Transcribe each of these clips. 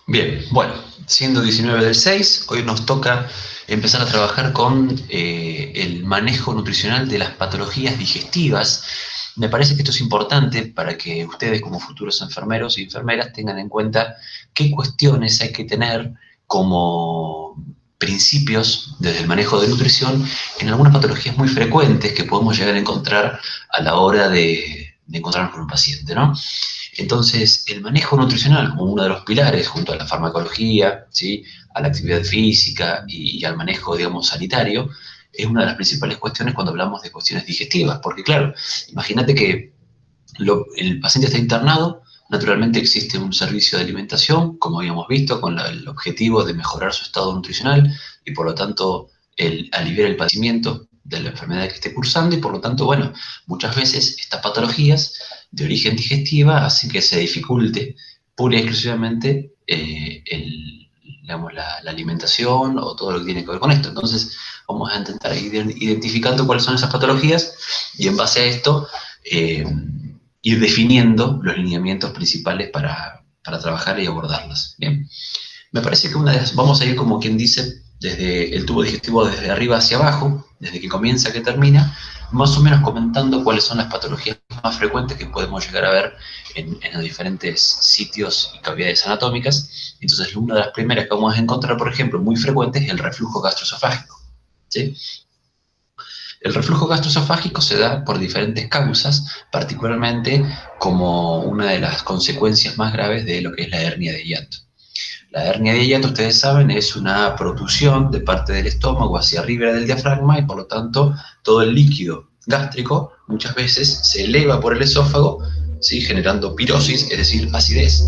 Bien, bueno, siendo 19 del 6, hoy nos toca empezar a trabajar con el manejo nutricional de las patologías digestivas. Me parece que esto es importante para que ustedes como futuros enfermeros y enfermeras tengan en cuenta qué cuestiones hay que tener como principios desde el manejo de nutrición en algunas patologías muy frecuentes que podemos llegar a encontrar a la hora de encontrarnos con un paciente, ¿no? Entonces, el manejo nutricional como uno de los pilares, junto a la farmacología, ¿sí?, a la actividad física y al manejo, digamos, sanitario, es una de las principales cuestiones cuando hablamos de cuestiones digestivas. Porque, claro, imagínate que el paciente está internado, naturalmente existe un servicio de alimentación, como habíamos visto, con el objetivo de mejorar su estado nutricional y, por lo tanto, aliviar el padecimiento de la enfermedad que esté cursando y, por lo tanto, bueno, muchas veces estas patologías de origen digestiva hacen que se dificulte pura y exclusivamente digamos, la alimentación o todo lo que tiene que ver con esto. Entonces, vamos a intentar ir identificando cuáles son esas patologías y en base a esto ir definiendo los lineamientos principales para trabajar y abordarlas. Bien, me parece que vamos a ir como quien dice, desde el tubo digestivo desde arriba hacia abajo, desde que comienza a que termina, más o menos comentando cuáles son las patologías más frecuentes que podemos llegar a ver en los diferentes sitios y cavidades anatómicas. Entonces, una de las primeras que vamos a encontrar, por ejemplo, muy frecuente es el reflujo gastroesofágico, ¿sí? El reflujo gastroesofágico se da por diferentes causas, particularmente como una de las consecuencias más graves de lo que es la hernia de hiato. La hernia de hiato, ustedes saben, es una protrusión de parte del estómago hacia arriba del diafragma y por lo tanto todo el líquido gástrico muchas veces se eleva por el esófago, ¿sí?, generando pirosis, es decir, acidez,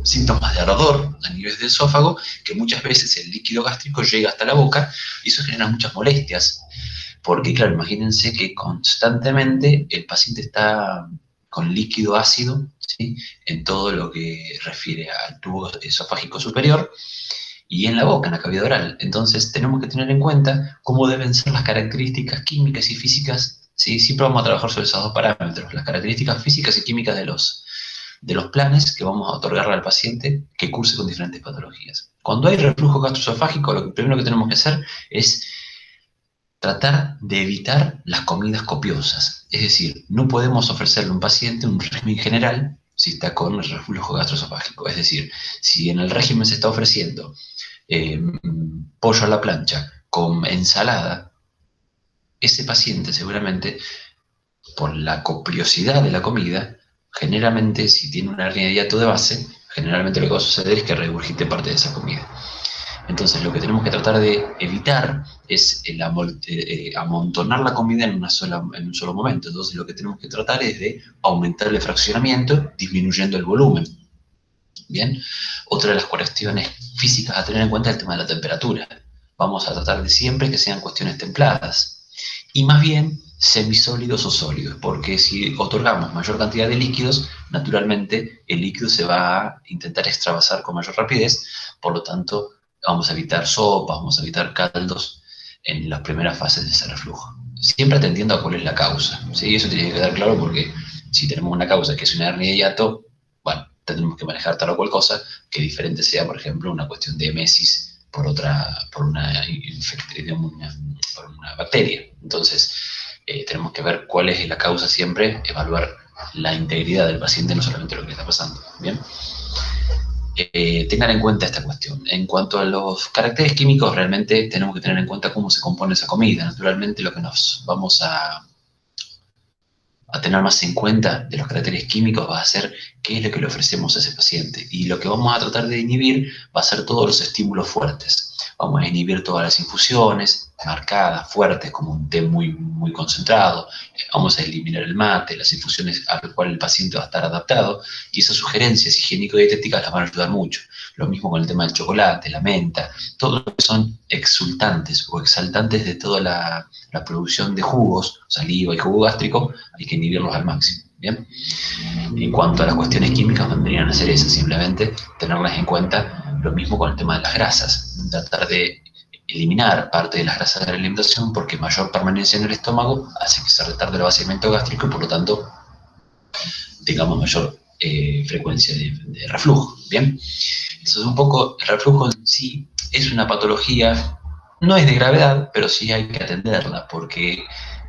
síntomas de ardor a nivel del esófago, que muchas veces el líquido gástrico llega hasta la boca y eso genera muchas molestias. Porque, claro, imagínense que constantemente el paciente está con líquido ácido, ¿sí?, en todo lo que refiere al tubo esofágico superior y en la boca, en la cavidad oral. Entonces, tenemos que tener en cuenta cómo deben ser las características químicas y físicas. ¿Sí? Siempre vamos a trabajar sobre esos dos parámetros, las características físicas y químicas de los planes que vamos a otorgarle al paciente que curse con diferentes patologías. Cuando hay reflujo gastroesofágico, lo primero que tenemos que hacer es tratar de evitar las comidas copiosas. Es decir, no podemos ofrecerle a un paciente un régimen general si está con el reflujo gastroesofágico. Es decir, si en el régimen se está ofreciendo eh, pollo a la plancha con ensalada, ese paciente seguramente, por la copiosidad de la comida, generalmente si tiene una hernia de hiato de base, generalmente lo que va a suceder es que regurgite parte de esa comida. Entonces, lo que tenemos que tratar de evitar es amontonar la comida en un solo momento. Entonces, lo que tenemos que tratar es de aumentar el fraccionamiento, disminuyendo el volumen. Bien, otra de las cuestiones físicas a tener en cuenta es el tema de la temperatura. Vamos a tratar de siempre que sean cuestiones templadas y más bien semisólidos o sólidos, porque si otorgamos mayor cantidad de líquidos, naturalmente el líquido se va a intentar extravasar con mayor rapidez, por lo tanto vamos a evitar sopas, vamos a evitar caldos en las primeras fases de ese reflujo. Siempre atendiendo a cuál es la causa, ¿sí? Eso tiene que quedar claro porque si tenemos una causa que es una hernia de hiato, bueno, tendremos que manejar tal o cual cosa, que diferente sea, por ejemplo, una cuestión de emesis por una bacteria. Entonces, tenemos que ver cuál es la causa siempre, evaluar la integridad del paciente, no solamente lo que le está pasando. Bien. Tengan en cuenta esta cuestión. En cuanto a los caracteres químicos, realmente tenemos que tener en cuenta cómo se compone esa comida. Naturalmente, lo que nos vamos a tener más en cuenta de los caracteres químicos va a ser qué es lo que le ofrecemos a ese paciente. Y lo que vamos a tratar de inhibir va a ser todos los estímulos fuertes. Vamos a inhibir todas las infusiones marcadas, fuertes, como un té muy, muy concentrado. Vamos a eliminar el mate, las infusiones a las cuales el paciente va a estar adaptado. Y esas sugerencias higiénico-dietéticas las van a ayudar mucho. Lo mismo con el tema del chocolate, la menta, todo lo que son exultantes o exaltantes de toda la producción de jugos, saliva y jugo gástrico, hay que inhibirlos al máximo. ¿Bien? En cuanto a las cuestiones químicas, vendrían a ser esas, simplemente tenerlas en cuenta. Lo mismo con el tema de las grasas, tratar de eliminar parte de las grasas de la alimentación porque mayor permanencia en el estómago hace que se retarde el vaciamiento gástrico y por lo tanto tengamos mayor frecuencia de reflujo. Bien, Entonces, un poco el reflujo en sí es una patología, no es de gravedad, pero sí hay que atenderla, porque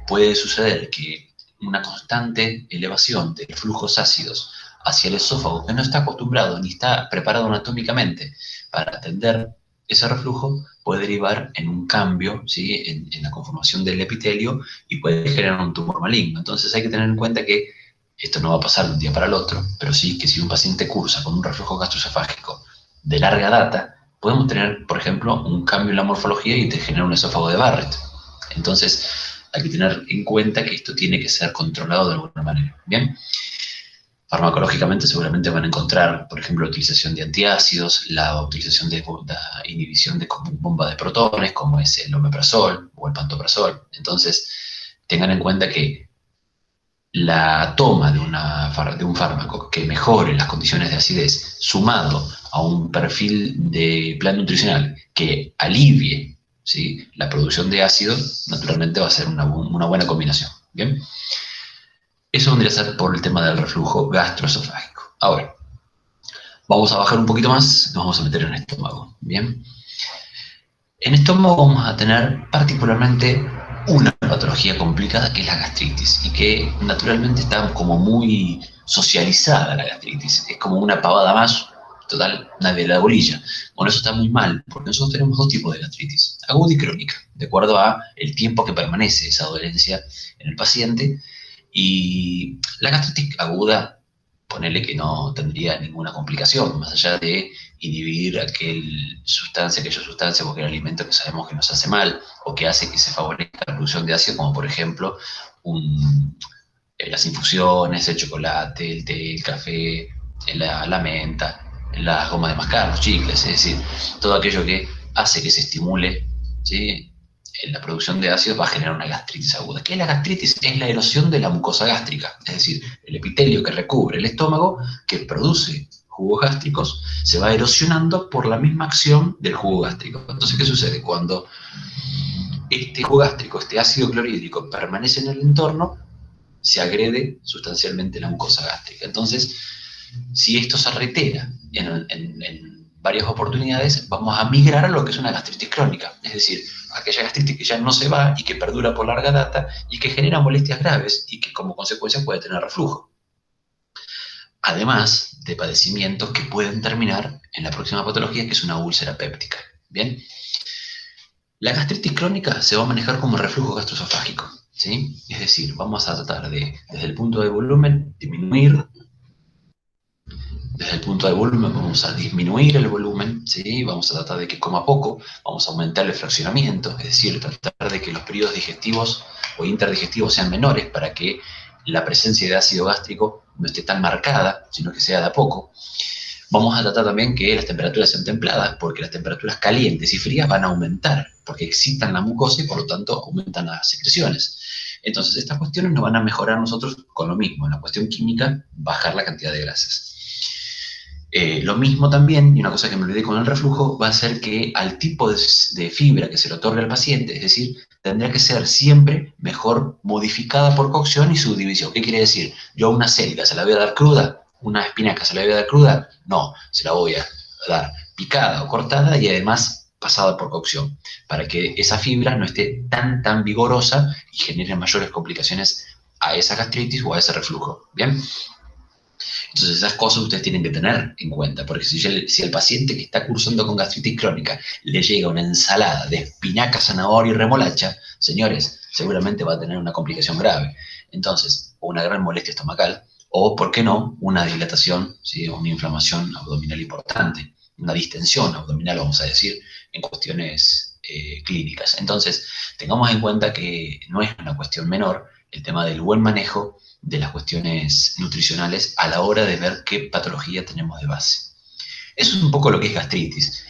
puede suceder que una constante elevación de flujos ácidos hacia el esófago, que no está acostumbrado ni está preparado anatómicamente para atender ese reflujo, puede derivar en un cambio, ¿sí?, en la conformación del epitelio y puede generar un tumor maligno. Entonces hay que tener en cuenta que esto no va a pasar de un día para el otro, pero sí que si un paciente cursa con un reflujo gastroesofágico de larga data, podemos tener, por ejemplo, un cambio en la morfología y te genera un esófago de Barrett. Entonces, hay que tener en cuenta que esto tiene que ser controlado de alguna manera. Bien, farmacológicamente seguramente van a encontrar, por ejemplo, la utilización de antiácidos, la utilización de la inhibición de bomba de protones, como es el omeprazol o el pantoprazol. Entonces, tengan en cuenta que la toma de un fármaco que mejore las condiciones de acidez, sumado a un perfil de plan nutricional que alivie, ¿sí?, la producción de ácido, naturalmente va a ser una buena combinación. ¿Bien? Eso vendría a ser por el tema del reflujo gastroesofágico. Ahora, vamos a bajar un poquito más, nos vamos a meter en el estómago. ¿Bien? En estómago vamos a tener particularmente una patología complicada que es la gastritis y que naturalmente está como muy socializada la gastritis. Es como una pavada más, total, nadie la bolilla. Bueno, eso está muy mal porque nosotros tenemos dos tipos de gastritis, aguda y crónica, de acuerdo a el tiempo que permanece esa dolencia en el paciente. Y la gastritis aguda, ponele que no tendría ninguna complicación, más allá de inhibir aquella sustancia, cualquier alimento que sabemos que nos hace mal o que hace que se favorezca la producción de ácido, como por ejemplo las infusiones, el chocolate, el té, el café, la menta, la goma de mascar, los chicles, es decir, todo aquello que hace que se estimule, ¿sí?, la producción de ácidos, va a generar una gastritis aguda. ¿Qué es la gastritis? Es la erosión de la mucosa gástrica, es decir, el epitelio que recubre el estómago, que produce jugos gástricos, se va erosionando por la misma acción del jugo gástrico. Entonces, ¿qué sucede? Cuando este jugo gástrico, este ácido clorhídrico, permanece en el entorno, se agrede sustancialmente la mucosa gástrica. Entonces, si esto se reitera en varias oportunidades, vamos a migrar a lo que es una gastritis crónica, es decir, aquella gastritis que ya no se va y que perdura por larga data y que genera molestias graves y que como consecuencia puede tener reflujo. Además de padecimientos que pueden terminar en la próxima patología, que es una úlcera péptica. Bien, la gastritis crónica se va a manejar como reflujo gastroesofágico, ¿sí? Es decir, vamos a tratar de, desde el punto de volumen, disminuir. Desde el punto de volumen vamos a disminuir el volumen, ¿sí? Vamos a tratar de que coma poco, vamos a aumentar el fraccionamiento, es decir, tratar de que los periodos digestivos o interdigestivos sean menores para que la presencia de ácido gástrico no esté tan marcada, sino que sea de a poco. Vamos a tratar también que las temperaturas sean templadas, porque las temperaturas calientes y frías van a aumentar, porque excitan la mucosa y por lo tanto aumentan las secreciones. Entonces estas cuestiones nos van a mejorar nosotros con lo mismo, en la cuestión química, bajar la cantidad de grasas. Lo mismo también, y una cosa que me olvidé con el reflujo, va a ser que al tipo de fibra que se le otorga al paciente, es decir, tendría que ser siempre mejor modificada por cocción y subdivisión. ¿Qué quiere decir? Yo a una célula se la voy a dar cruda, una espinaca se la voy a dar cruda, no, se la voy a dar picada o cortada y además pasada por cocción, para que esa fibra no esté tan vigorosa y genere mayores complicaciones a esa gastritis o a ese reflujo. ¿Bien? Entonces esas cosas ustedes tienen que tener en cuenta, porque si el paciente que está cursando con gastritis crónica le llega una ensalada de espinaca, zanahoria y remolacha, señores, seguramente va a tener una complicación grave. Entonces, o una gran molestia estomacal, o, ¿por qué no?, una dilatación, ¿sí?, una inflamación abdominal importante, una distensión abdominal, vamos a decir, en cuestiones clínicas. Entonces, tengamos en cuenta que no es una cuestión menor el tema del buen manejo de las cuestiones nutricionales a la hora de ver qué patología tenemos de base. Eso es un poco lo que es gastritis.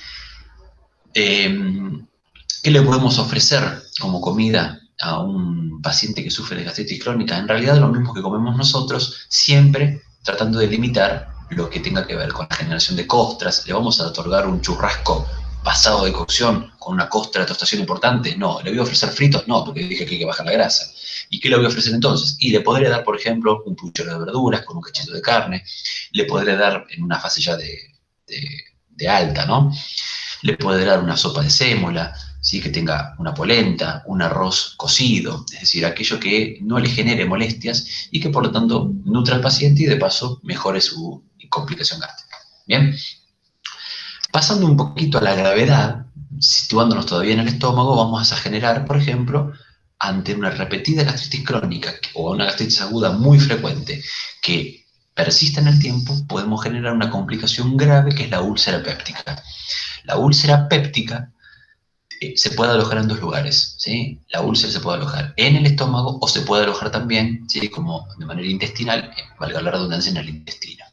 ¿Qué le podemos ofrecer como comida a un paciente que sufre de gastritis crónica? En realidad lo mismo que comemos nosotros, siempre tratando de limitar lo que tenga que ver con la generación de costras. ¿Le vamos a otorgar un churrasco pasado de cocción con una costra de tostación importante? No. ¿Le voy a ofrecer fritos? No, porque dije que hay que bajar la grasa. ¿Y qué le voy a ofrecer entonces? Y le podré dar, por ejemplo, un puchero de verduras con un cachito de carne. Le podré dar en una fase ya de de alta, ¿no? Le puede dar una sopa de sémola, ¿sí? Que tenga una polenta, un arroz cocido, es decir, aquello que no le genere molestias y que por lo tanto nutra al paciente y de paso mejore su complicación gástrica. Bien, pasando un poquito a la gravedad, situándonos todavía en el estómago, vamos a generar, por ejemplo, ante una repetida gastritis crónica o una gastritis aguda muy frecuente que persista en el tiempo, podemos generar una complicación grave que es la úlcera péptica. La úlcera péptica se puede alojar en dos lugares, ¿sí? La úlcera se puede alojar en el estómago o se puede alojar también, ¿sí? Como de manera intestinal, valga la redundancia, en el intestino.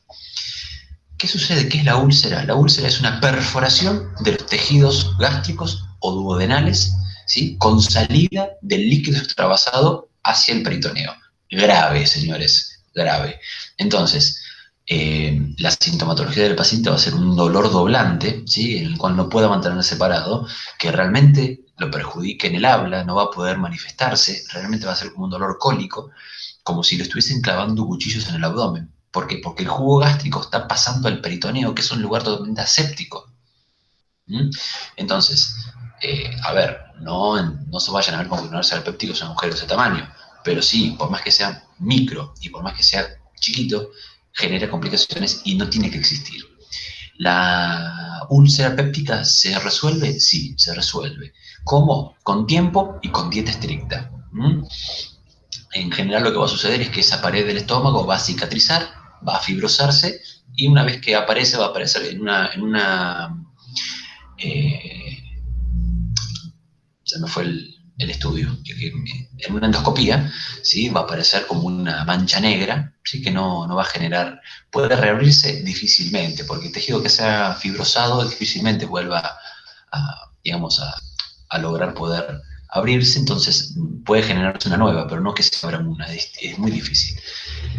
¿Qué sucede? ¿Qué es la úlcera? La úlcera es una perforación de los tejidos gástricos o duodenales, ¿sí? Con salida del líquido extravasado hacia el peritoneo. Grave, señores, grave. Entonces, la sintomatología del paciente va a ser un dolor doblante, ¿sí? En el cual no pueda mantenerse separado, que realmente lo perjudique en el habla, no va a poder manifestarse, realmente va a ser como un dolor cólico, como si le estuviesen clavando cuchillos en el abdomen. ¿Por qué? Porque el jugo gástrico está pasando al peritoneo, que es un lugar totalmente aséptico. ¿Mm? Entonces, a ver, no se vayan a ver como que un úlcera péptico es una mujer de ese tamaño, pero sí, por más que sea micro y por más que sea chiquito, genera complicaciones y no tiene que existir. ¿La úlcera péptica se resuelve? Sí, se resuelve. ¿Cómo? Con tiempo y con dieta estricta. ¿Mm? En general lo que va a suceder es que esa pared del estómago va a cicatrizar, va a fibrosarse y una vez que aparece, va a aparecer eh, se me fue el estudio, en una endoscopía, ¿sí? Va a aparecer como una mancha negra, ¿sí? Que no va a generar, puede reabrirse difícilmente, porque el tejido que sea fibrosado difícilmente vuelva digamos, a lograr poder abrirse, entonces puede generarse una nueva, pero no que se abra una, es muy difícil.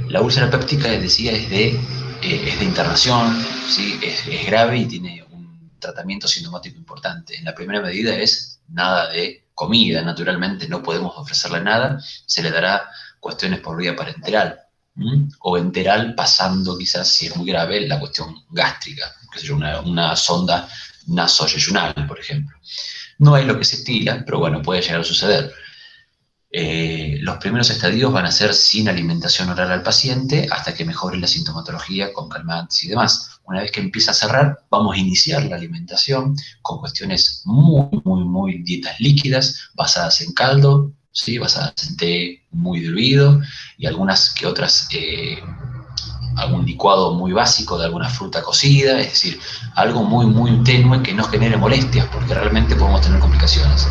La úlcera péptica, les decía, es de internación, ¿sí? Es grave y tiene un tratamiento sintomático importante. En la primera medida es nada de comida, naturalmente no podemos ofrecerle nada, se le dará cuestiones por vía parenteral, o enteral, pasando quizás, si es muy grave, la cuestión gástrica, que es una sonda nasoyeyunal, por ejemplo. No es lo que se estila, pero bueno, puede llegar a suceder. Los primeros estadios van a ser sin alimentación oral al paciente hasta que mejore la sintomatología con calmantes y demás. Una vez que empieza a cerrar, vamos a iniciar la alimentación con cuestiones muy dietas líquidas, basadas en caldo, ¿sí? Basadas en té muy diluido y algunas que otras, algún licuado muy básico de alguna fruta cocida, es decir, algo muy tenue que no genere molestias, porque realmente podemos tener complicaciones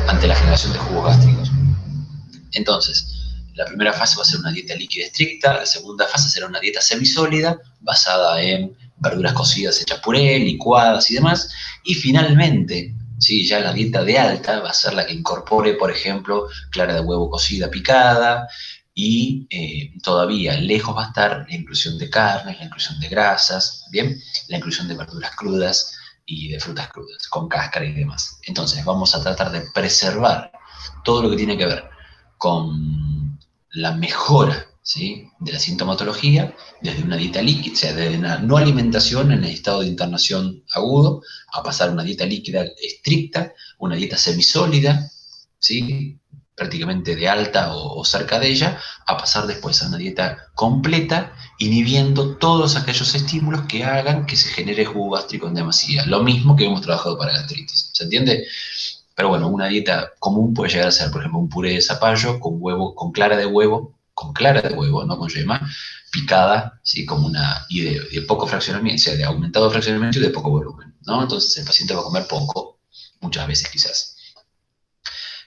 ante la generación de jugos gástricos. Entonces, la primera fase va a ser una dieta líquida estricta, la segunda fase será una dieta semisólida, basada en verduras cocidas hechas puré, licuadas y demás, y finalmente, ¿sí? Ya la dieta de alta va a ser la que incorpore, por ejemplo, clara de huevo cocida picada, y todavía lejos va a estar la inclusión de carnes, la inclusión de grasas, ¿bien? La inclusión de verduras crudas y de frutas crudas, con cáscara y demás. Entonces, vamos a tratar de preservar todo lo que tiene que ver con la mejora, ¿sí? De la sintomatología desde una dieta líquida, o sea, desde una no alimentación en el estado de internación agudo, a pasar a una dieta líquida estricta, una dieta semisólida, ¿sí? Prácticamente de alta o cerca de ella, a pasar después a una dieta completa, inhibiendo todos aquellos estímulos que hagan que se genere jugo gástrico en demasía. Lo mismo que hemos trabajado para gastritis. ¿Se entiende? Pero bueno, una dieta común puede llegar a ser, por ejemplo, un puré de zapallo con huevo, con clara de huevo, no con yema, picada, ¿sí? Como y de poco fraccionamiento, o sea, de aumentado fraccionamiento y de poco volumen, ¿no? Entonces el paciente va a comer poco, muchas veces quizás.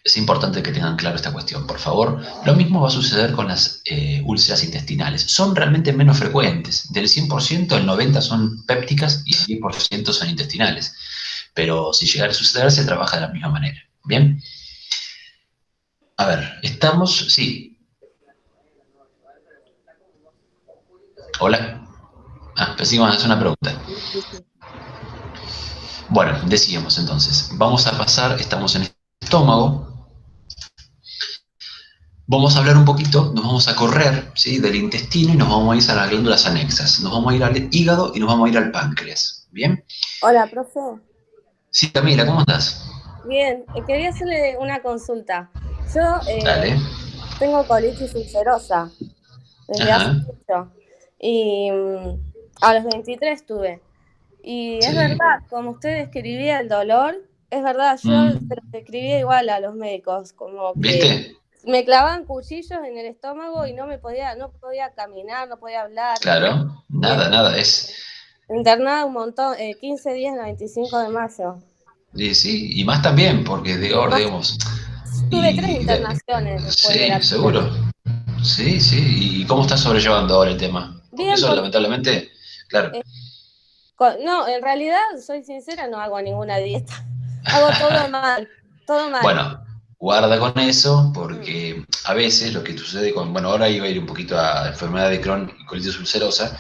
Es importante que tengan claro esta cuestión, por favor. Lo mismo va a suceder con las úlceras intestinales. Son realmente menos frecuentes. Del 100%, el 90% son pépticas y el 10% son intestinales. Pero si llegara a suceder, se trabaja de la misma manera. ¿Bien? A ver, estamos... Sí. Hola. Pensé que iban a hacer una pregunta. Bueno, decíamos entonces. Vamos a pasar, estamos en el estómago. Vamos a hablar un poquito, nos vamos a correr, ¿sí? Del intestino y nos vamos a ir a las glándulas anexas. Nos vamos a ir al hígado y nos vamos a ir al páncreas. ¿Bien? Hola, profe. Sí, Camila, ¿cómo estás? Bien, quería hacerle una consulta. Yo Dale. tengo colitis ulcerosa desde hace Ajá. mucho y a los 23 tuve. Y es Sí. verdad, como usted describía el dolor, es verdad, yo se Mm, lo describía igual a los médicos, como que ¿Viste? me clavaban cuchillos en el estómago y no podía caminar, no podía hablar. Claro. Y Nada, estuve nada. internada un montón, 15 días el 25 de mayo. Sí, y más también, porque Y ahora, más, digamos, tuve tres y internaciones después de sí, la seguro. primera. Sí, sí. ¿Y cómo estás sobrellevando ahora el tema? Porque Bien, eso, porque lamentablemente, claro. eh, no, en realidad, soy sincera, no hago ninguna dieta. Hago todo mal, todo mal. Bueno, guarda con eso, Mm, porque a veces lo que sucede con, bueno, ahora iba a ir un poquito a enfermedad de Crohn y colitis ulcerosa,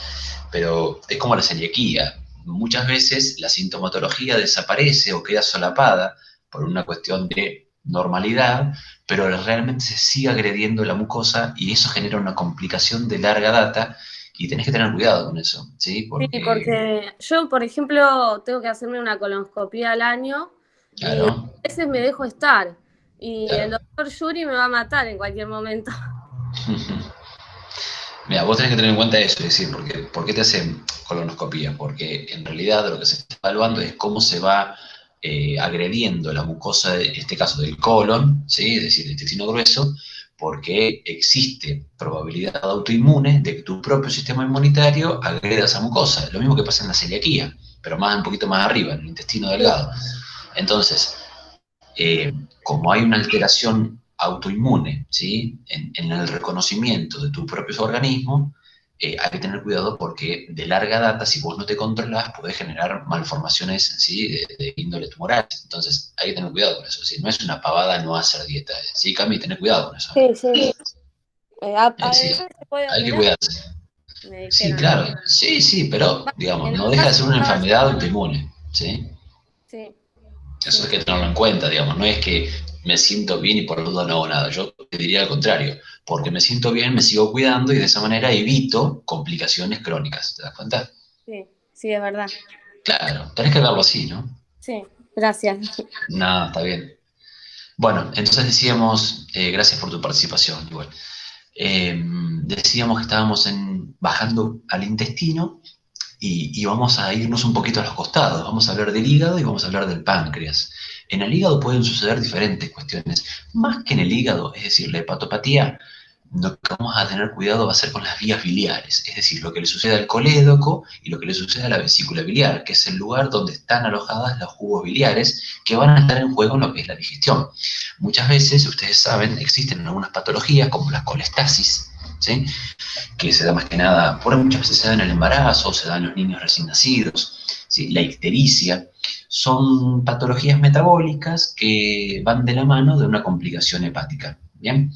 pero es como la celiaquía. Muchas veces la sintomatología desaparece o queda solapada por una cuestión de normalidad, pero realmente se sigue agrediendo la mucosa y eso genera una complicación de larga data y tenés que tener cuidado con eso, ¿sí? sí, Porque, porque yo, por ejemplo, tengo que hacerme una colonoscopia al año y a claro, veces me dejo estar. Y el claro. doctor Yuri me va a matar en cualquier momento. Mira, vos tenés que tener en cuenta eso, es decir, porque, ¿por qué te hacen colonoscopía? Porque en realidad lo que se está evaluando es cómo se va agrediendo la mucosa, en este caso del colon, ¿sí? Es decir, el intestino grueso, porque existe probabilidad autoinmune de que tu propio sistema inmunitario agreda esa mucosa. Lo mismo que pasa en la celiaquía, pero más un poquito más arriba, en el intestino Sí, delgado. Entonces, como hay una alteración autoinmune, ¿sí? En el reconocimiento de tu propio organismo, hay que tener cuidado porque de larga data, si vos no te controlas, puede generar malformaciones, ¿sí? De índole tumoral. Entonces, hay que tener cuidado con eso. ¿Sí? No es una pavada no hacer dieta. ¿Sí, Cami? Tener cuidado con eso. sí, sí. Es decir, Además, se puede hay que operar, cuidarse. me Sí, dijeron. claro. Sí, sí, pero, Va, digamos, en no la deja de base ser una estaba enfermedad yendo. autoinmune. ¿Sí? Sí, Eso hay sí. que tenerlo en cuenta, digamos. No es que me siento bien y por la duda no hago nada. Yo te diría al contrario. Porque me siento bien, me sigo cuidando y de esa manera evito complicaciones crónicas. ¿Te das cuenta? Sí, sí, es verdad. Claro, tenés que verlo así, ¿no? Sí, gracias. Nada, está bien. Bueno, entonces decíamos, gracias por tu participación, igual. Decíamos que estábamos bajando al intestino y vamos a irnos un poquito a los costados. Vamos a hablar del hígado y vamos a hablar del páncreas. En el hígado pueden suceder diferentes cuestiones. Más que en el hígado, es decir, la hepatopatía, lo que vamos a tener cuidado va a ser con las vías biliares, es decir, lo que le sucede al colédoco y lo que le sucede a la vesícula biliar, que es el lugar donde están alojadas los jugos biliares que van a estar en juego en lo que es la digestión. Muchas veces, ustedes saben, existen algunas patologías como la colestasis, ¿sí? Que se da más que nada, por muchas veces se da en el embarazo, se da en los niños recién nacidos, ¿sí? La ictericia, son patologías metabólicas que van de la mano de una complicación hepática. Bien,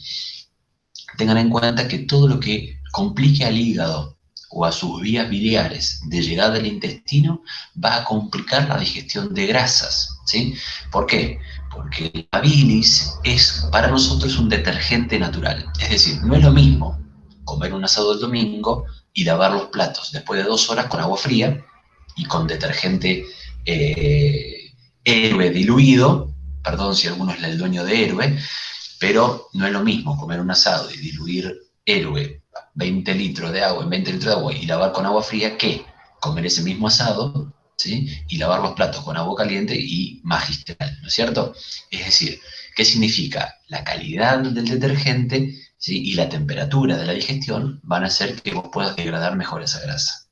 tengan en cuenta que todo lo que complique al hígado o a sus vías biliares de llegada al intestino va a complicar la digestión de grasas. ¿Sí? ¿Por qué? Porque la bilis es para nosotros un detergente natural. Es decir, no es lo mismo comer un asado el domingo y lavar los platos después de 2 horas con agua fría y con detergente héroe diluido, perdón si alguno es el dueño de héroe, pero no es lo mismo comer un asado y diluir héroe 20 litros de agua en 20 litros de agua y lavar con agua fría que comer ese mismo asado, ¿sí? Y lavar los platos con agua caliente y magistral, ¿no es cierto? Es decir, ¿qué significa? La calidad del detergente, ¿sí? Y la temperatura de la digestión van a hacer que vos puedas degradar mejor esa grasa.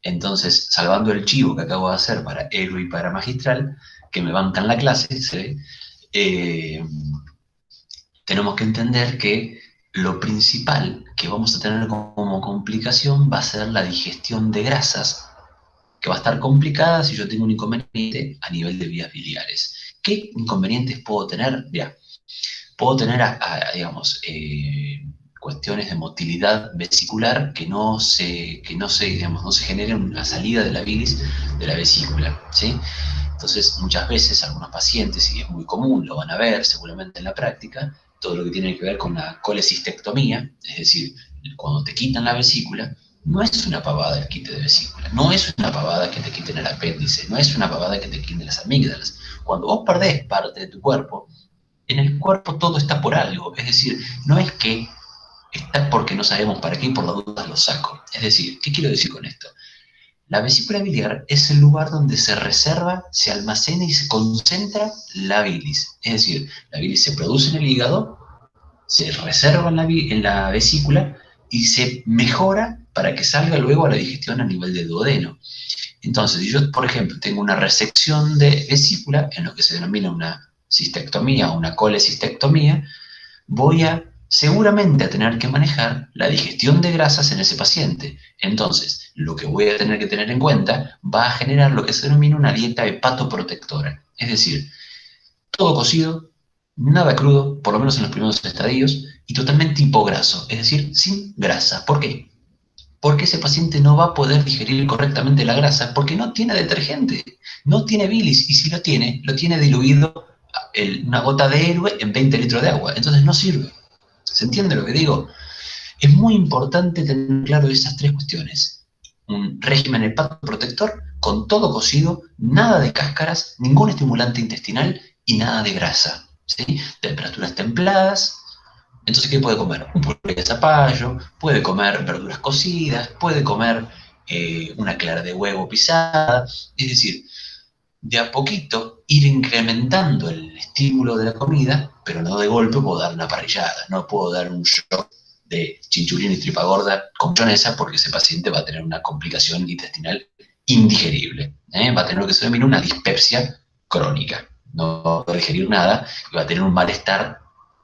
Entonces, salvando el chivo que acabo de hacer para héroe y para magistral, que me bancan la clase, ¿sí? eh, tenemos que entender que lo principal que vamos a tener como complicación va a ser la digestión de grasas, que va a estar complicada si yo tengo un inconveniente a nivel de vías biliares. ¿Qué inconvenientes puedo tener? Mira, puedo tener, digamos, cuestiones de motilidad vesicular digamos, no se genere una salida de la bilis de la vesícula, ¿sí? Entonces, muchas veces algunos pacientes, y es muy común, lo van a ver seguramente en la práctica, todo lo que tiene que ver con la colecistectomía, es decir, cuando te quitan la vesícula, No es una pavada el quite de vesícula, no es una pavada que te quiten el apéndice, no es una pavada que te quiten las amígdalas. Cuando vos perdés parte de tu cuerpo, en el cuerpo todo está por algo. Es decir, no es que está porque no sabemos para qué y por las dudas lo saco. Es decir, ¿qué quiero decir con esto? La vesícula biliar es el lugar donde se reserva, se almacena y se concentra la bilis. Es decir, la bilis se produce en el hígado, se reserva en la vesícula y se mejora para que salga luego a la digestión a nivel de duodeno. Entonces, si yo, por ejemplo, tengo una resección de vesícula, en lo que se denomina una cistectomía o una colecistectomía, voy a seguramente a tener que manejar la digestión de grasas en ese paciente. Entonces, lo que voy a tener que tener en cuenta va a generar lo que se denomina una dieta hepatoprotectora. Es decir, todo cocido, nada crudo, por lo menos en los primeros estadios, y totalmente hipograso, es decir, sin grasa. ¿Por qué? Porque ese paciente no va a poder digerir correctamente la grasa porque no tiene detergente, no tiene bilis, y si lo tiene diluido una gota de héroe en 20 litros de agua, entonces no sirve. ¿Se entiende lo que digo? Es muy importante tener claro esas tres cuestiones. Un régimen hepatoprotector con todo cocido, nada de cáscaras, ningún estimulante intestinal y nada de grasa. ¿Sí? Temperaturas templadas. Entonces, ¿qué puede comer? Un puré de zapallo, puede comer verduras cocidas, puede comer una clara de huevo pisada. Es decir, de a poquito ir incrementando el estímulo de la comida, pero no de golpe puedo dar una parrillada, no puedo dar un shot de chinchulín y tripa gorda con mayonesa porque ese paciente va a tener una complicación intestinal indigerible. Va a tener lo que se denomina una dispepsia crónica. No va a poder digerir nada y va a tener un malestar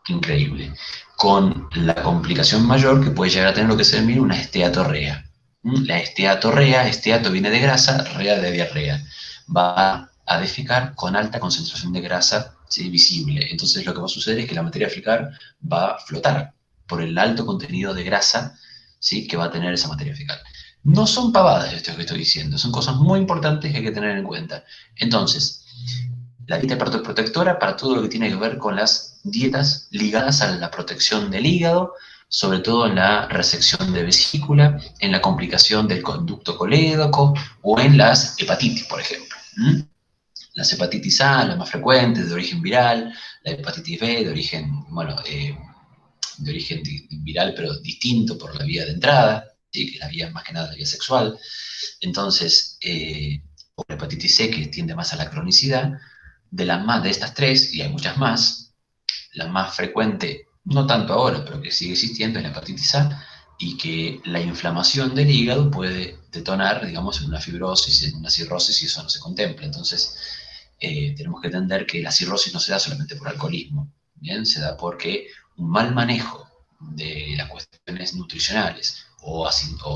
increíble. Con la complicación mayor que puede llegar a tener lo que se denomina una esteatorrea. La esteatorrea, esteato viene de grasa, rea de diarrea. Va a defecar con alta concentración de grasa, ¿sí? Visible. Entonces lo que va a suceder es que la materia fecal va a flotar por el alto contenido de grasa, ¿sí? Que va a tener esa materia fecal. No son pavadas esto que estoy diciendo, son cosas muy importantes que hay que tener en cuenta. Entonces, la dieta hepatoprotectora para todo lo que tiene que ver con las dietas ligadas a la protección del hígado, sobre todo en la resección de vesícula, en la complicación del conducto colédoco o en las hepatitis, por ejemplo. Las hepatitis A, las más frecuentes, de origen viral, la hepatitis B, de origen, bueno, de origen viral, pero distinto por la vía de entrada, ¿sí? Que es la vía, más que nada, la vía sexual. Entonces, o la hepatitis C, que tiende más a la cronicidad, de estas tres, y hay muchas más, la más frecuente, no tanto ahora, pero que sigue existiendo, es la hepatitis A, y que la inflamación del hígado puede detonar, digamos, en una fibrosis, en una cirrosis, y eso no se contempla. Entonces, tenemos que entender que la cirrosis no se da solamente por alcoholismo, ¿bien? Se da porque un mal manejo de las cuestiones nutricionales o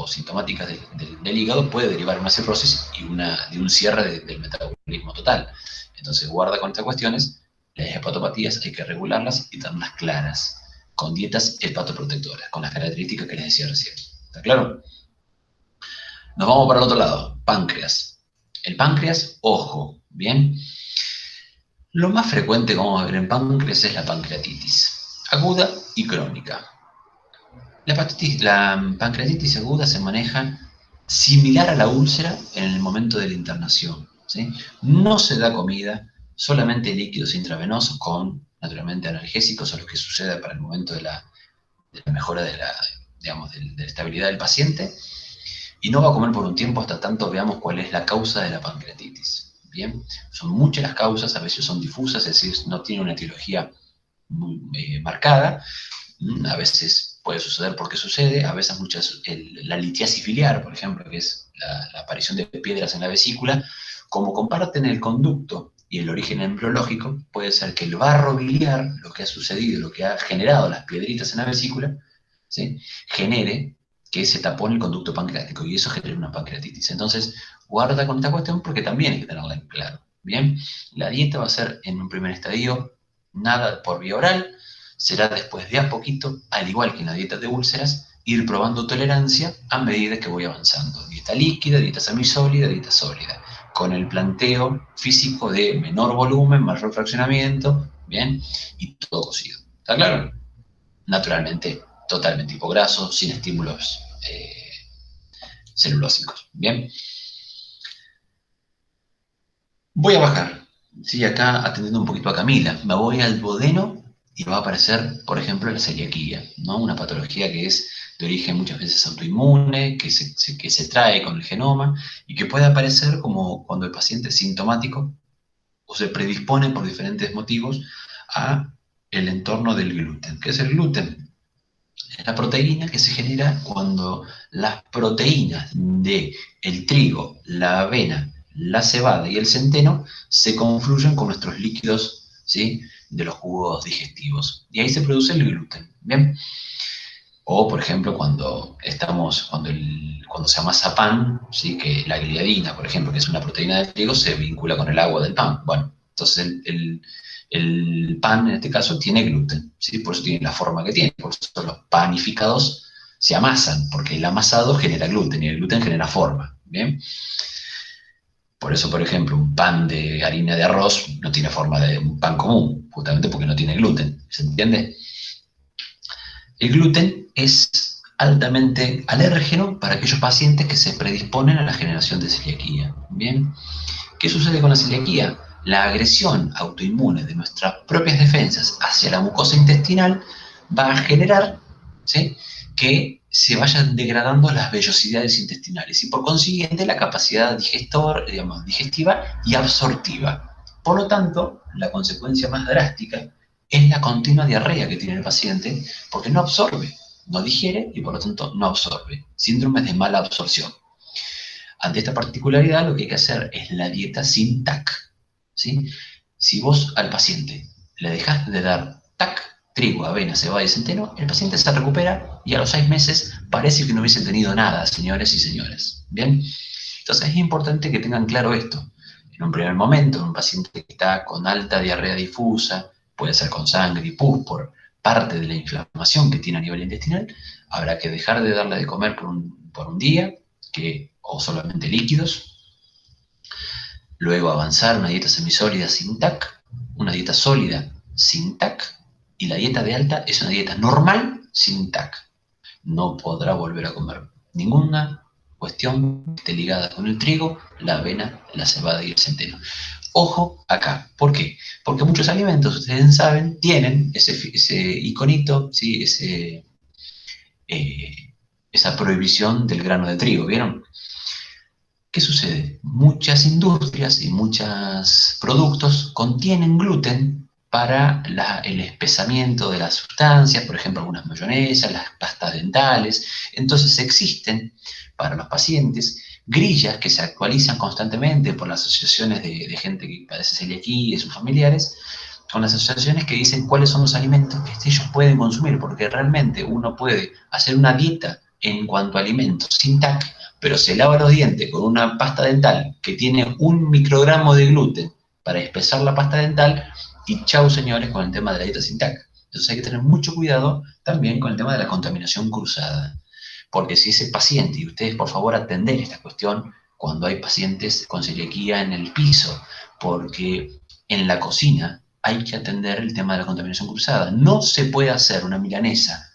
sintomáticas del hígado puede derivar una cirrosis y de un cierre del metabolismo total. Entonces, guarda con estas cuestiones. Las hepatopatías hay que regularlas y tenerlas claras, con dietas hepatoprotectoras, con las características que les decía recién. ¿Está claro? Nos vamos para el otro lado, páncreas. El páncreas, ojo, ¿bien? Lo más frecuente que vamos a ver en páncreas es la pancreatitis, aguda y crónica. La pancreatitis aguda se maneja similar a la úlcera en el momento de la internación, ¿sí? No se da comida, solamente líquidos intravenosos con, naturalmente, analgésicos, a los que sucede para el momento de la mejora digamos, de la estabilidad del paciente, y no va a comer por un tiempo hasta tanto veamos cuál es la causa de la pancreatitis. Bien, son muchas las causas, a veces son difusas, es decir, no tiene una etiología muy marcada, a veces puede suceder porque sucede, a veces la litiasis biliar, por ejemplo, que es la aparición de piedras en la vesícula, como comparten el conducto y el origen embriológico, puede ser que el barro biliar, lo que ha sucedido, lo que ha generado las piedritas en la vesícula, ¿sí? Genere que se tapone el conducto pancreático y eso genera una pancreatitis. Entonces, guarda con esta cuestión porque también hay que tenerla en claro. Bien, la dieta va a ser en un primer estadio nada por vía oral, será después de a poquito, al igual que en la dieta de úlceras, ir probando tolerancia a medida que voy avanzando. Dieta líquida, dieta semisólida, dieta sólida, con el planteo físico de menor volumen, mayor fraccionamiento, ¿bien? Y todo cocido. ¿Está claro? Naturalmente, totalmente hipograso, sin estímulos celulósicos. Bien. Voy a bajar, ¿sí? Acá atendiendo un poquito a Camila, me voy al duodeno y va a aparecer, por ejemplo, la celiaquía, ¿no? Una patología que es de origen muchas veces autoinmune, que se trae con el genoma y que puede aparecer como cuando el paciente es sintomático o se predispone por diferentes motivos a el entorno del gluten. ¿Qué es el gluten? Es la proteína que se genera cuando las proteínas de el trigo, la avena, la cebada y el centeno se confluyen con nuestros líquidos, ¿sí? De los jugos digestivos. Y ahí se produce el gluten. ¿Bien? O, por ejemplo, cuando se amasa pan, ¿sí? Que la gliadina, por ejemplo, que es una proteína del trigo, se vincula con el agua del pan. Bueno, entonces el pan, en este caso, tiene gluten, ¿sí? Por eso tiene la forma que tiene. Por eso los panificados se amasan, porque el amasado genera gluten y el gluten genera forma. ¿Bien? Por eso, por ejemplo, un pan de harina de arroz no tiene forma de un pan común, justamente porque no tiene gluten. ¿Se entiende? El gluten es altamente alérgeno para aquellos pacientes que se predisponen a la generación de celiaquía. ¿Bien? ¿Qué sucede con la celiaquía? La agresión autoinmune de nuestras propias defensas hacia la mucosa intestinal va a generar, ¿sí? Que se vayan degradando las vellosidades intestinales y por consiguiente la capacidad digestiva y absortiva. Por lo tanto, la consecuencia más drástica es la continua diarrea que tiene el paciente porque no absorbe, no digiere y por lo tanto no absorbe. Síndromes de mala absorción. Ante esta particularidad, lo que hay que hacer es la dieta sin TAC, ¿sí? Si vos al paciente le dejás de dar TAC, trigo, avena, cebada y centeno, el paciente se recupera y a los 6 meses parece que no hubiesen tenido nada, señores y señoras. ¿Bien? Entonces es importante que tengan claro esto. En un primer momento, un paciente que está con alta diarrea difusa, puede ser con sangre y pus por parte de la inflamación que tiene a nivel intestinal, habrá que dejar de darle de comer por un día, o solamente líquidos, luego avanzar una dieta semisólida sin TAC, una dieta sólida sin TAC, y la dieta de alta es una dieta normal sin TAC. No podrá volver a comer ninguna cuestión que esté ligada con el trigo, la avena, la cebada y el centeno. Ojo acá, ¿por qué? Porque muchos alimentos, ustedes saben, tienen ese iconito, ¿sí? Esa prohibición del grano de trigo, ¿vieron? ¿Qué sucede? Muchas industrias y muchos productos contienen gluten para el espesamiento de las sustancias, por ejemplo, algunas mayonesas, las pastas dentales. Entonces existen para los pacientes grillas que se actualizan constantemente por las asociaciones de gente que padece celiaquía y de sus familiares, con las asociaciones que dicen cuáles son los alimentos que ellos pueden consumir, porque realmente uno puede hacer una dieta en cuanto a alimentos sin TAC, pero se lava los dientes con una pasta dental que tiene 1 microgramo de gluten para espesar la pasta dental y chau señores con el tema de la dieta sin TAC. Entonces hay que tener mucho cuidado también con el tema de la contaminación cruzada, porque si ese paciente, y ustedes por favor atender esta cuestión cuando hay pacientes con celiaquía en el piso, porque en la cocina hay que atender el tema de la contaminación cruzada. No se puede hacer una milanesa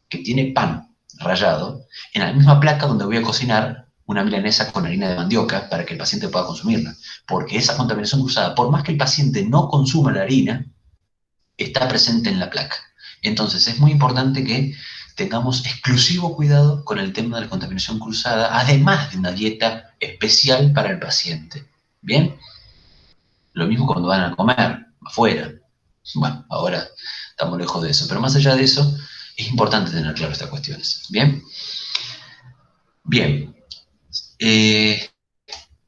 que tiene pan rallado en la misma placa donde voy a cocinar una milanesa con harina de mandioca para que el paciente pueda consumirla. Porque esa contaminación cruzada, por más que el paciente no consuma la harina, está presente en la placa. Entonces es muy importante que tengamos exclusivo cuidado con el tema de la contaminación cruzada, además de una dieta especial para el paciente. ¿Bien? Lo mismo cuando van a comer afuera. Bueno, ahora estamos lejos de eso, pero más allá de eso, es importante tener claro estas cuestiones. ¿Bien? Bien.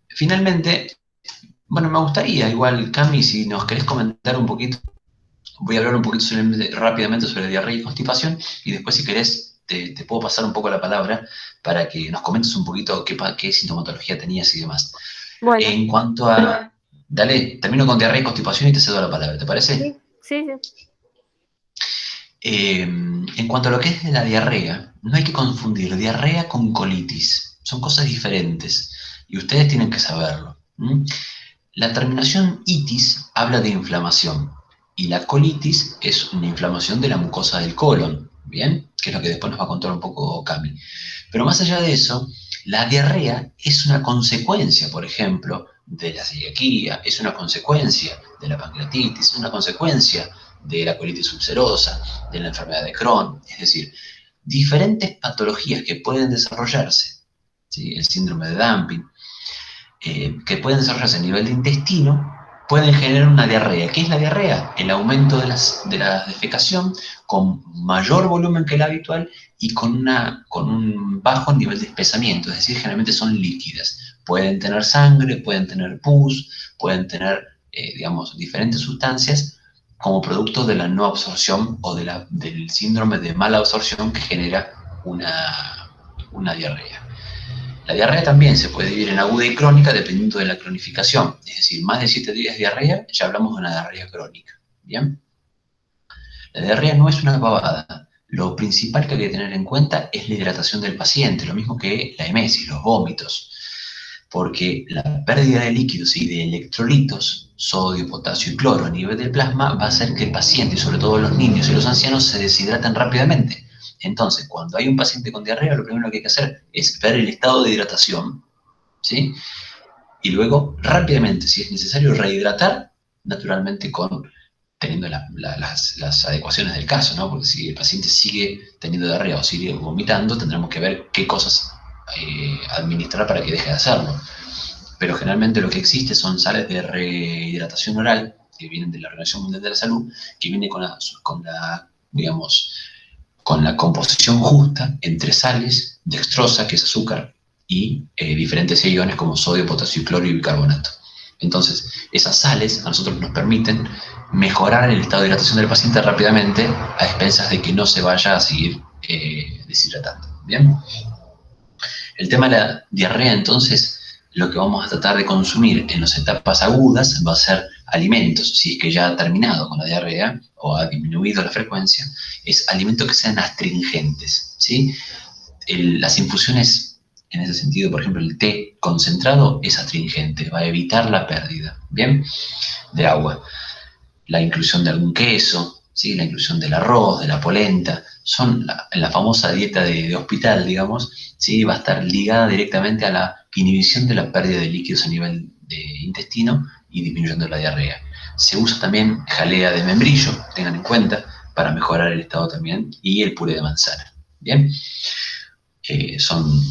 Finalmente, bueno, me gustaría, igual, Cami, si nos querés comentar un poquito, voy a hablar un poquito rápidamente sobre diarrea y constipación, y después, si querés, te puedo pasar un poco la palabra para que nos comentes un poquito qué sintomatología tenías y demás. Bueno. En cuanto a... Dale, termino con diarrea y constipación y te cedo la palabra, ¿te parece? Sí, sí, sí. En cuanto a lo que es la diarrea, no hay que confundir diarrea con colitis. Son cosas diferentes y ustedes tienen que saberlo. La terminación itis habla de inflamación y la colitis es una inflamación de la mucosa del colon, ¿bien? Que es lo que después nos va a contar un poco Cami. Pero más allá de eso, La diarrea es una consecuencia, por ejemplo, de la celiaquía, es una consecuencia de la pancreatitis, es una consecuencia de la colitis ulcerosa, de la enfermedad de Crohn, es decir, diferentes patologías que pueden desarrollarse, ¿sí? El síndrome de Dumping, que pueden desarrollarse a nivel de intestino, pueden generar una diarrea. ¿Qué es la diarrea? El aumento de la defecación con mayor volumen que el habitual y con un bajo nivel de espesamiento, es decir, generalmente son líquidas. Pueden tener sangre, pueden tener pus, pueden tener, digamos, diferentes sustancias como producto de la no absorción o del síndrome de mala absorción que genera una diarrea. La diarrea también se puede dividir en aguda y crónica dependiendo de la cronificación. Es decir, más de 7 días de diarrea, ya hablamos de una diarrea crónica. ¿Bien? La diarrea no es una pavada. Lo principal que hay que tener en cuenta es la hidratación del paciente, lo mismo que la emesis, los vómitos. Porque la pérdida de líquidos y de electrolitos, sodio, potasio y cloro a nivel del plasma, va a hacer que el paciente, y sobre todo los niños y los ancianos, se deshidraten rápidamente. Entonces, cuando hay un paciente con diarrea, lo primero que hay que hacer es ver el estado de hidratación, ¿sí? Y luego, rápidamente, si es necesario, rehidratar, naturalmente teniendo las adecuaciones del caso, ¿no? Porque si el paciente sigue teniendo diarrea o sigue vomitando, tendremos que ver qué cosas administrar para que deje de hacerlo. Pero generalmente lo que existe son sales de rehidratación oral, que vienen de la Organización Mundial de la Salud, que viene digamos, con la composición justa entre sales, dextrosa, que es azúcar, y diferentes iones como sodio, potasio, cloro y bicarbonato. Entonces, esas sales a nosotros nos permiten mejorar el estado de hidratación del paciente rápidamente a expensas de que no se vaya a seguir deshidratando. ¿Bien? El tema de la diarrea, entonces, lo que vamos a tratar de consumir en las etapas agudas va a ser alimentos, si es que ya ha terminado con la diarrea o ha disminuido la frecuencia, es alimentos que sean astringentes, ¿sí? Las infusiones, en ese sentido, por ejemplo, el té concentrado es astringente, va a evitar la pérdida, ¿bien? De agua. La inclusión de algún queso, ¿sí? La inclusión del arroz, de la polenta, son la famosa dieta de hospital, digamos, ¿sí? Va a estar ligada directamente a la inhibición de la pérdida de líquidos a nivel de intestino y disminuyendo la diarrea. Se usa también jalea de membrillo, tengan en cuenta, para mejorar el estado también, y el puré de manzana. Bien, son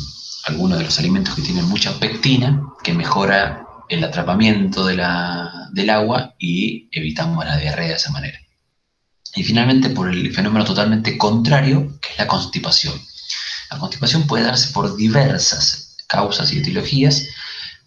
algunos de los alimentos que tienen mucha pectina, que mejora el atrapamiento del agua y evitamos la diarrea de esa manera. Y finalmente, por el fenómeno totalmente contrario, que es la constipación. La constipación puede darse por diversas causas y etiologías.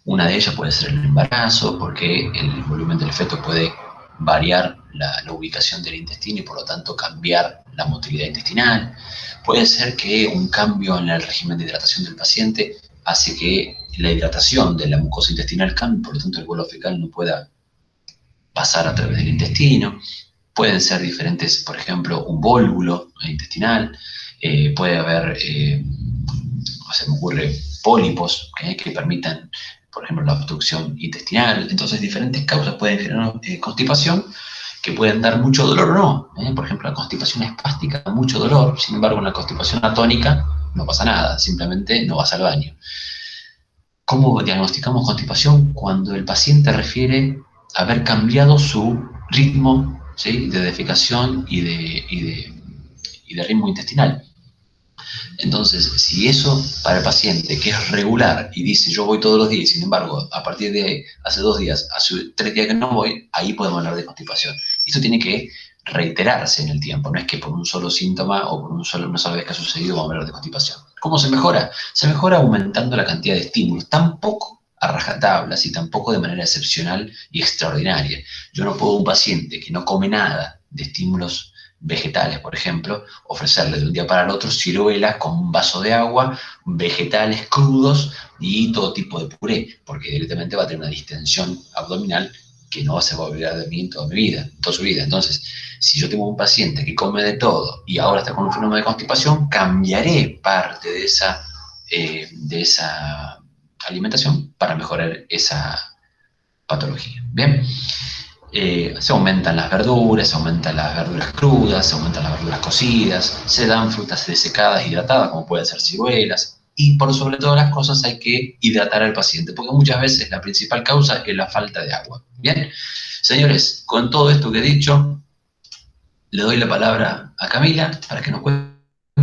Una de ellas puede ser el embarazo, porque el volumen del feto puede variar la ubicación del intestino y por lo tanto cambiar la motilidad intestinal. Puede ser que un cambio en el régimen de hidratación del paciente hace que la hidratación de la mucosa intestinal cambie, por lo tanto el bolo fecal no pueda pasar a través del intestino. Pueden ser diferentes, por ejemplo, un vólvulo intestinal, puede haber, se me ocurre, pólipos que permitan, por ejemplo, la obstrucción intestinal. Entonces, diferentes causas pueden generar constipación, que pueden dar mucho dolor o no. Por ejemplo, la constipación espástica da mucho dolor, sin embargo, en la constipación atónica no pasa nada, simplemente no vas al baño. ¿Cómo diagnosticamos constipación? Cuando el paciente refiere haber cambiado su ritmo, ¿sí?, de defecación y de ritmo intestinal. Entonces, si eso para el paciente que es regular y dice yo voy todos los días, sin embargo, a partir de hace 2 días, hace 3 días que no voy, ahí podemos hablar de constipación. Y esto tiene que reiterarse en el tiempo, no es que por un solo síntoma o por una sola vez que ha sucedido vamos a hablar de constipación. ¿Cómo se mejora? Se mejora aumentando la cantidad de estímulos, tampoco a rajatablas y tampoco de manera excepcional y extraordinaria. Yo no puedo a un paciente que no come nada de estímulos vegetales, por ejemplo, ofrecerle de un día para el otro ciruelas con un vaso de agua, vegetales crudos y todo tipo de puré, porque directamente va a tener una distensión abdominal que no se va a olvidar de mí en toda mi vida, en toda su vida. Entonces, si yo tengo un paciente que come de todo y ahora está con un fenómeno de constipación, cambiaré parte de esa alimentación para mejorar esa patología. Bien. Se aumentan las verduras crudas, se aumentan las verduras cocidas, se dan frutas desecadas, hidratadas, como pueden ser ciruelas, y por sobre todas las cosas hay que hidratar al paciente, porque muchas veces la principal causa es la falta de agua. Bien, señores, con todo esto que he dicho, le doy la palabra a Camila para que nos cuente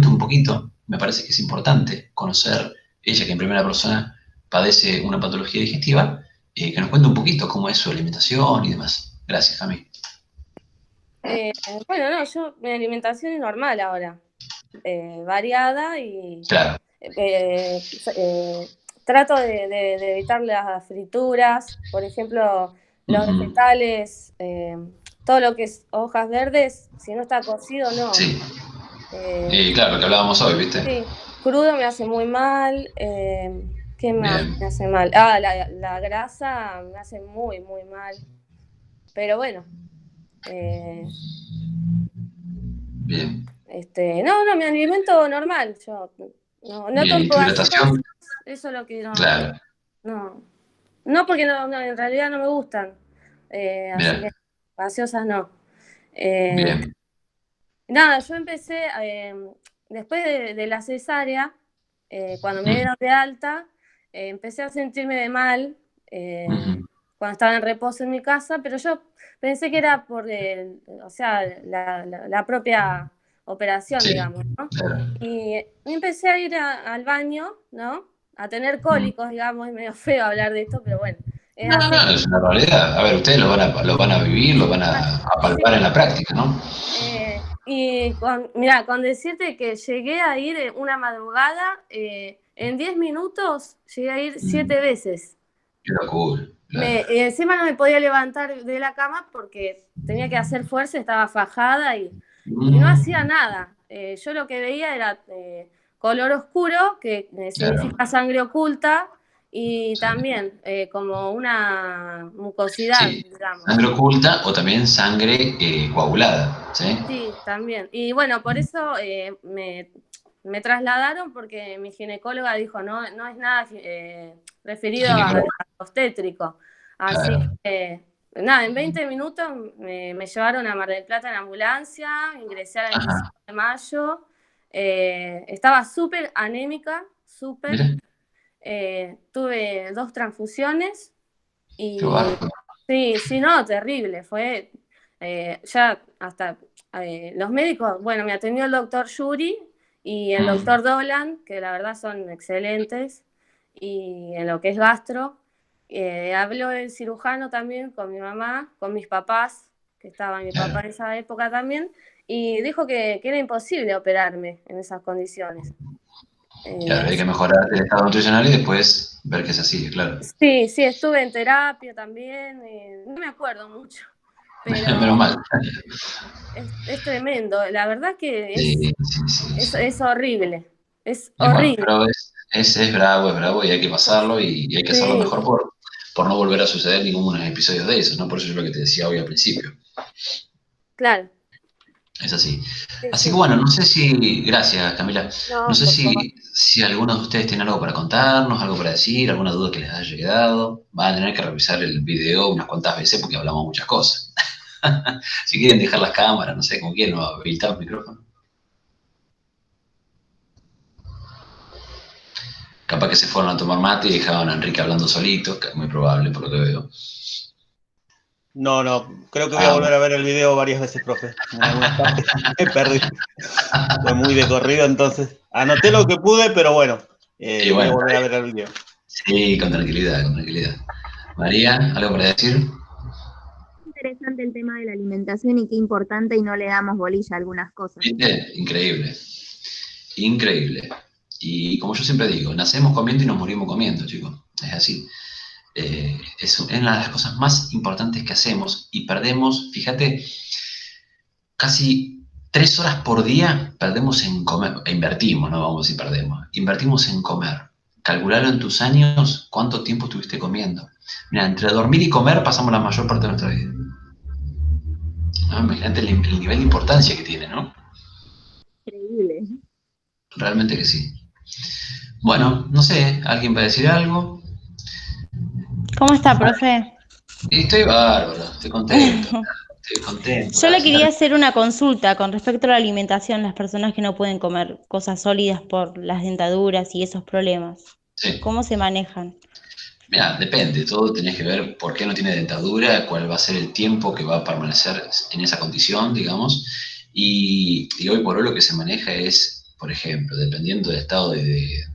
un poquito. Me parece que es importante conocer, ella que en primera persona padece una patología digestiva, que nos cuente un poquito cómo es su alimentación y demás. Gracias, Cami. Bueno, no, mi alimentación es normal ahora, variada y Claro. trato de evitar las frituras, por ejemplo, los vegetales, todo lo que es hojas verdes, si no está cocido, no. Sí. Claro, lo que hablábamos hoy, ¿viste? Sí, crudo me hace muy mal. ¿Qué más Bien. me hace mal? La grasa me hace muy, muy mal. Pero bueno. Bien. No, me alimento normal. Yo no Bien, ¿y tomo tu gaseosas. hidratación? Eso es lo que no. Claro. No, porque no, en realidad no me gustan. Así Bien. que gaseosas no. Eh, Bien. Nada, yo empecé, después de la cesárea, cuando me dieron de alta, empecé a sentirme de mal cuando estaba en reposo en mi casa, pero yo pensé que era por o sea, la propia operación, Sí. digamos, ¿no? Claro. Y empecé a ir al baño, ¿no? A tener cólicos, digamos, es medio feo hablar de esto, pero bueno, es No, así. no, es una realidad. A ver, ustedes lo van a vivir, lo van a palpar en la práctica, ¿no? Y con decirte que llegué a ir una madrugada, en 10 minutos llegué a ir 7 veces. Qué locura, claro. Encima no me podía levantar de la cama porque tenía que hacer fuerza, estaba fajada y no hacía nada. Yo lo que veía era color oscuro, que significa Claro. sangre oculta, y Sí. también como una mucosidad, Sí. digamos. Sangre oculta o también sangre coagulada, ¿sí? Sí, también. Y bueno, por eso me trasladaron porque mi ginecóloga dijo, no es nada referido al Ginecólogo. obstétrico. Así Claro. que, nada, en 20 minutos me llevaron a Mar del Plata en ambulancia, ingresé a la 25 Ajá. de mayo, estaba súper anémica, súper. Mira, Tuve 2 transfusiones qué y bajo. sí, sí, no, terrible. Fue ya hasta los médicos, bueno, me atendió el doctor Yuri y el doctor Dolan, que la verdad son excelentes, y en lo que es gastro. Habló el cirujano también con mi mamá, con mis papás, que estaba mi papá Claro. en esa época también, y dijo que era imposible operarme en esas condiciones. Claro, hay que Así mejorar el estado nutricional y después ver que es así, claro. sí, sí, estuve en terapia también, no me acuerdo mucho, Menos pero mal. es tremendo. La verdad que Sí, sí, sí, sí. es horrible, es Y bueno, horrible. pero es bravo y hay que pasarlo y hay que hacerlo Sí, mejor por no volver a suceder ningún episodio de esos, ¿no? Por eso es lo que te decía hoy al principio. claro, Es así. sí, Así que sí. bueno, no sé si, gracias Camila, no No, sé por favor. si alguno de ustedes tiene algo para contarnos, algo para decir, alguna duda que les haya quedado. Van a tener que revisar el video unas cuantas veces porque hablamos muchas cosas. Si quieren dejar las cámaras, no sé, como quieren, o habilitar los micrófonos. Capaz que se fueron a tomar mate y dejaban a Enrique hablando solito, que es muy probable por lo que veo. No, creo que voy a Ah, volver a ver el video varias veces, profe. En algunas partes me perdí. Fue muy de corrido, entonces anoté lo que pude, pero bueno, y voy a bueno, volver a ver el video. sí, con tranquilidad, con tranquilidad. María, ¿algo para decir? Interesante el tema de la alimentación y qué importante y no le damos bolilla a algunas cosas. ¿Viste? Increíble. Increíble. Y como yo siempre digo, nacemos comiendo y nos morimos comiendo, chicos. Es así. Es una de las cosas más importantes que hacemos y perdemos, fíjate, casi 3 horas por día perdemos en comer, e invertimos, no vamos a decir perdemos, invertimos en comer. Calculalo en tus años cuánto tiempo estuviste comiendo. Mira, entre dormir y comer pasamos la mayor parte de nuestra vida. ¿No? Imagínate el nivel de importancia que tiene, ¿no? Increíble. Realmente que sí. Bueno, no sé, ¿alguien va a decir algo? ¿Cómo está, profe? Estoy bárbaro, estoy contento. Estoy contento. Yo le quería hacer una consulta con respecto a la alimentación, las personas que no pueden comer cosas sólidas por las dentaduras y esos problemas. Sí. ¿Cómo se manejan? Mira, depende, todo tenés que ver por qué no tiene dentadura, cuál va a ser el tiempo que va a permanecer en esa condición, digamos, y hoy por hoy lo que se maneja es, por ejemplo, dependiendo del estado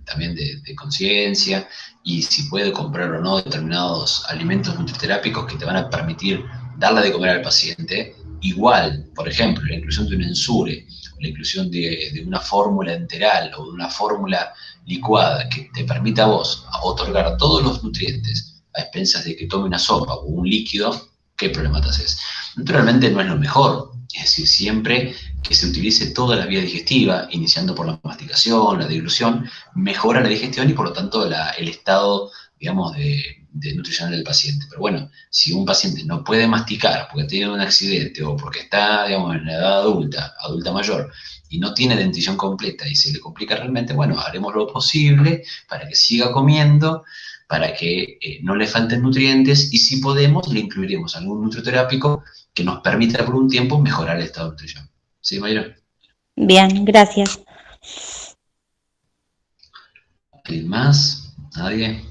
también de conciencia y si puede comprar o no determinados alimentos nutriterápicos que te van a permitir darle de comer al paciente, igual, por ejemplo, la inclusión de un ensure, la inclusión de una fórmula enteral o de una fórmula licuada que te permita a vos otorgar todos los nutrientes a expensas de que tome una sopa o un líquido, ¿qué problema te haces? Naturalmente no es lo mejor, es decir, siempre que se utilice toda la vía digestiva, iniciando por la masticación, la deglución, mejora la digestión y por lo tanto el estado, digamos, de nutricional del paciente. Pero bueno, si un paciente no puede masticar porque tiene un accidente o porque está, digamos, en la edad adulta mayor, y no tiene dentición completa y se le complica realmente, bueno, haremos lo posible para que siga comiendo, para que no le falten nutrientes y si podemos le incluiremos algún nutriterápico que nos permita por un tiempo mejorar el estado de nutrición. ¿Sí, Mayra? Bien, gracias. ¿Alguien más? ¿Nadie?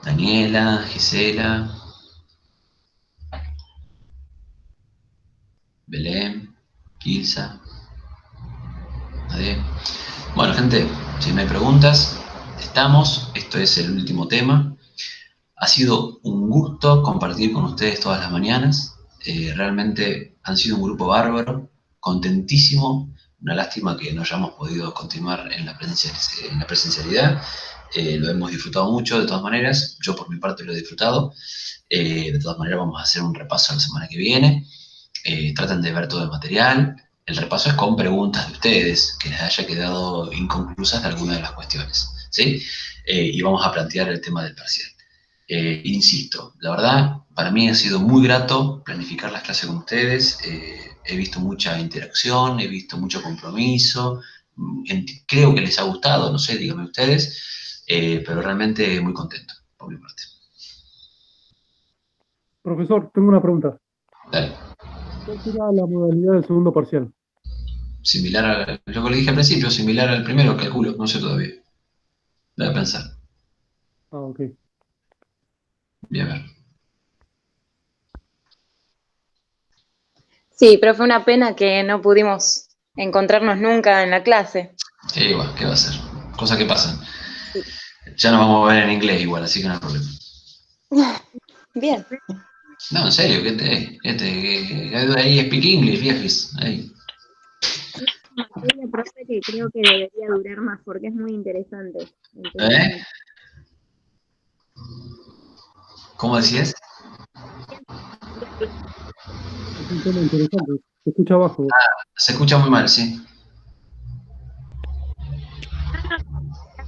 Daniela, Gisela, Belén, Ilsa. ¿Nadie? Bueno, gente, si no hay preguntas, estamos. Esto es el último tema. Ha sido un gusto compartir con ustedes todas las mañanas. Realmente han sido un grupo bárbaro, contentísimo. Una lástima que no hayamos podido continuar en la presencialidad. Lo hemos disfrutado mucho, de todas maneras. Yo por mi parte lo he disfrutado. De todas maneras vamos a hacer un repaso la semana que viene. Traten de ver todo el material. El repaso es con preguntas de ustedes, que les haya quedado inconclusas de alguna de las cuestiones, ¿sí? Y vamos a plantear el tema del parcial. Insisto, la verdad, para mí ha sido muy grato planificar las clases con ustedes. He visto mucha interacción, he visto mucho compromiso. Creo que les ha gustado, no sé, díganme ustedes, pero realmente muy contento, por mi parte. Profesor, tengo una pregunta. Dale. ¿Cuál será la modalidad del segundo parcial? Similar a lo que le dije al principio, similar al primero, calculo, no sé todavía. Voy a pensar. Ah, ok. Voy a ver. Sí, pero fue una pena que no pudimos encontrarnos nunca en la clase. Sí, igual, ¿qué va a ser? Cosas que pasan. Ya nos vamos a ver en inglés igual, así que no hay problema. Bien. No, en serio, ahí speak English, viejis. Ahí. Materia, profe, que creo que debería durar más porque es muy interesante. Entonces, ¿Cómo decías? Es un tema interesante. Se escucha abajo. Se escucha muy mal, sí.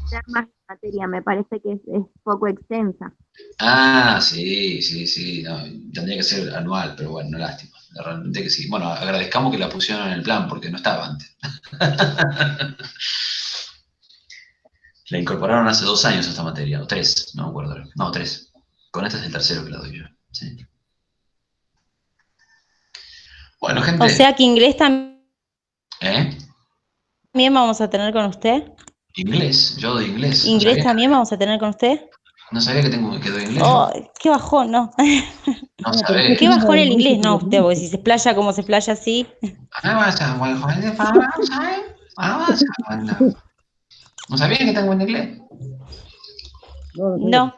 durar más la materia, me parece que es poco extensa. Ah, sí. No, tendría que ser anual, pero bueno, no lástima. Realmente que sí. Bueno, agradezcamos que la pusieron en el plan porque no estaba antes. La incorporaron hace 2 años esta materia, o 3, no me acuerdo. No, 3. Con este es el tercero que la doy yo. Sí. Bueno, gente. O sea que inglés también ¿Eh? vamos a tener con usted. Inglés, yo doy inglés. ¿Inglés también vamos a tener con usted? No sabía que doy inglés. Oh, qué bajón, ¿no? No sabés. Qué bajón el inglés, no, usted, porque si se explaya como se explaya así. ¿No sabía que tengo en inglés? No.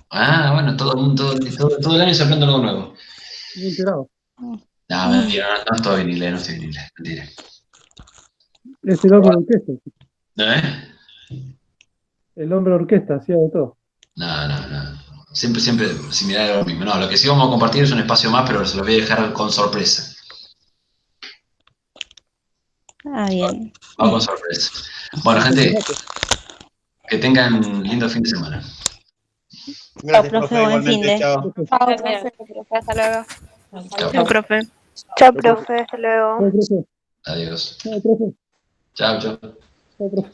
Ah, bueno, todo el año se aprende algo nuevo. Estoy enterado. No, mentira, no estoy en inglés, mentira. Es el hombre de orquesta. ¿Eh? El hombre de orquesta, hacía de todo. No. Siempre similar a lo mismo. No, lo que sí vamos a compartir es un espacio más, pero se lo voy a dejar con sorpresa. Ah, bien. Vamos con sorpresa. Bueno, gente, que tengan lindo fin de semana. Gracias, profe, profe, buen fin igualmente. de. Chao. Profe, hasta luego. Chao. Profe. Chao, profe, hasta luego. Chao, profe. Adiós. Chao, profe. Chao. Chao, profe.